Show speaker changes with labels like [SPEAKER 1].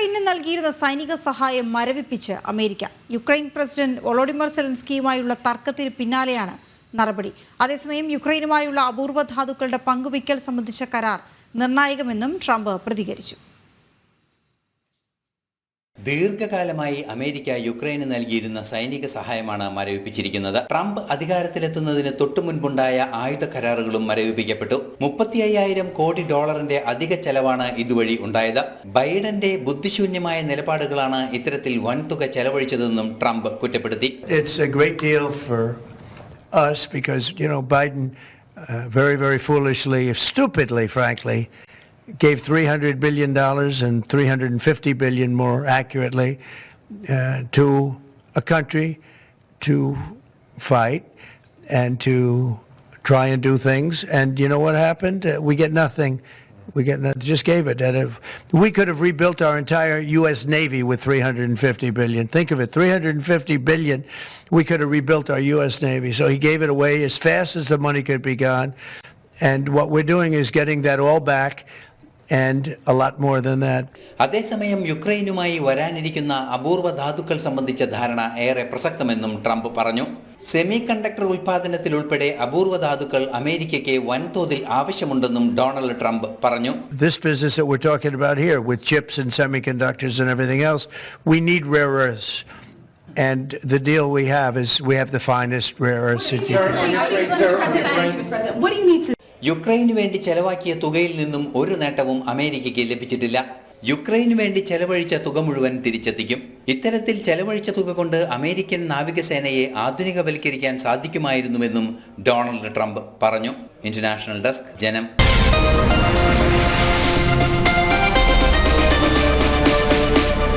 [SPEAKER 1] യുക്രൈനു നൽകിയിരുന്ന സൈനിക സഹായം മരവിപ്പിച്ച് അമേരിക്ക. യുക്രൈൻ പ്രസിഡന്റ് വോളോഡിമർ സെലൻസ്കിയുമായുള്ള തർക്കത്തിന് പിന്നാലെയാണ് നടപടി. അതേസമയം യുക്രൈനുമായുള്ള അപൂർവ ധാതുക്കളുടെ പങ്കുവയ്ക്കൽ സംബന്ധിച്ച കരാർ നിർണായകമെന്നും ട്രംപ് പ്രതികരിച്ചു.
[SPEAKER 2] ദീർഘകാലമായി അമേരിക്ക യുക്രൈന് നൽകിയിരുന്ന സൈനിക സഹായമാണ് മരവിപ്പിച്ചിരിക്കുന്നത്. ട്രംപ് അധികാരത്തിലെത്തുന്നതിന് തൊട്ടുമുൻപുണ്ടായ ആയുധ കരാറുകളും മരവിപ്പിക്കപ്പെട്ടു. 35,000 കോടി ഡോളറിന്റെ അധിക ചെലവാണ് ഇതുവഴി ഉണ്ടായത്. ബൈഡന്റെ ബുദ്ധിശൂന്യമായ നിലപാടുകളാണ് ഇത്തരത്തിൽ വൻതുക ചെലവഴിച്ചതെന്നും ട്രംപ് കുറ്റപ്പെടുത്തി.
[SPEAKER 3] It's a great deal for us because, Biden very foolishly, stupidly, frankly, gave $300 billion and $350 billion more accurately to a country to fight and to try and do things. And you know what happened? We get nothing. Just gave it. We could have rebuilt our entire U.S. Navy with $350 billion. Think of it, $350 billion. We could have rebuilt our U.S. Navy. So he gave it away as fast as the money could be gone. And what we're doing is getting that all back. And a lot more than that.
[SPEAKER 2] അതേസമയം യുക്രൈനുമായി വരാനിരിക്കുന്ന അപൂർവ ധാതുക്കൾ സംബന്ധിച്ച ധാരണ ഏറെ പ്രസക്തമെന്നും Trump പറഞ്ഞു. Semi conductor ഉൽപാദനത്തിൽ ഉൾപ്പെടെ അപൂർവ ധാതുക്കൾ അമേരിക്കയ്ക്ക് വൻതോതിൽ ആവശ്യമുണ്ടെന്നും ഡൊണാൾഡ് ട്രംപ് പറഞ്ഞു.
[SPEAKER 3] This business that we're talking about here with chips and semiconductors and everything else, we need rare earths. And the deal we have is we have the finest rare earths.
[SPEAKER 4] What do you need to
[SPEAKER 2] യുക്രൈനു വേണ്ടി ചെലവാക്കിയ തുകയിൽ നിന്നും ഒരു നേട്ടവും അമേരിക്കയ്ക്ക് ലഭിച്ചിട്ടില്ല. യുക്രൈനു വേണ്ടി ചെലവഴിച്ച തുക മുഴുവൻ തിരിച്ചെത്തിക്കും. ഇത്തരത്തിൽ ചെലവഴിച്ച തുക കൊണ്ട് അമേരിക്കൻ നാവികസേനയെ ആധുനികവൽക്കരിക്കാൻ സാധിക്കുമായിരുന്നുവെന്നും ഡൊണാൾഡ് ട്രംപ് പറഞ്ഞു. ഇന്റർനാഷണൽ ഡെസ്ക്, ജനം.